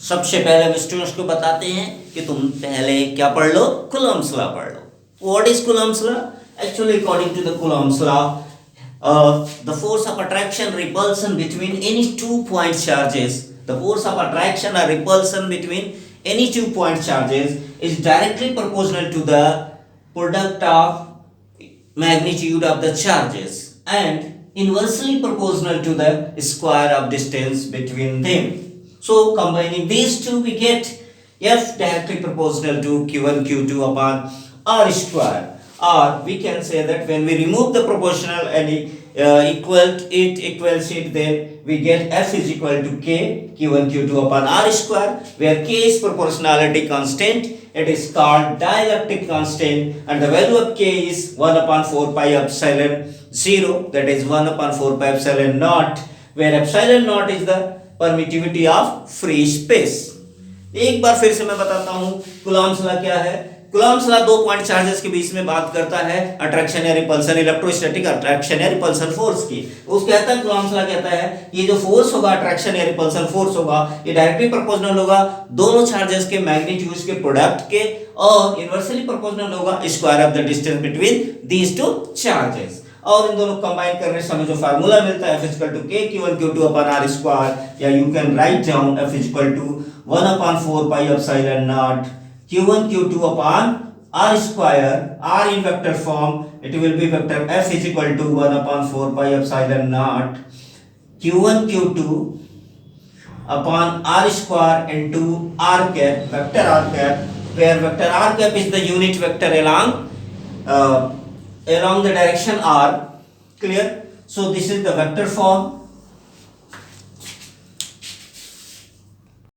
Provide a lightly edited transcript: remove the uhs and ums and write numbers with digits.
सबसे पहले हम स्टूडेंट्स को बताते हैं कि तुम पहले क्या पढ़ लो, कूलम्ब्स लॉ पढ़ लो। What is Coulomb's law? Actually according to the Coulomb's law, the force of attraction repulsion between any 2 point charges, the force of attraction or repulsion between any 2 point charges is directly proportional to the product of magnitude of the charges and inversely proportional to the square of distance between them. So combining these two, we get F directly proportional to Q1 Q2 upon R square. Or we can say that when we remove the proportional and equals it, then we get F is equal to K Q1 Q2 upon R square, where K is proportionality constant. It is called dielectric constant, and the value of K is 1 upon 4 pi epsilon 0, that is 1 upon 4 pi epsilon naught, where epsilon naught is the permittivity of free space. एक बार फिर से मैं बताता हूं Coulomb's law क्या है। Coulomb's law 2 point charges के बीच में बात करता है अट्रैक्शन या रिपल्सन, इलेक्ट्रोस्टैटिक अट्रैक्शन या रिपल्सन फोर्स की। उस कहता है कूलम्ब्स लॉ कहता है ये जो फोर्स होगा, अट्रैक्शन या रिपल्सन फोर्स होगा, ये डायरेक्टली प्रोपोर्शनल होगा दोनों चार्जेस के मैग्नीट्यूड्स के प्रोडक्ट के, और इनवर्सली प्रोपोर्शनल होगा square of the distance between these two charges. और इन दोनों कंबाइन करने से हमें जो फार्मूला मिलता है F equal to K Q1 Q2 upon R square, या you can write down F equal to 1 upon 4 pi epsilon naught Q1 Q2 upon R square. R in vector form it will be vector F is equal to 1 upon 4 pi epsilon naught Q1 Q2 upon R square into R cap, vector R cap, where vector R cap is the unit vector along the direction R. Clear? So this is the vector form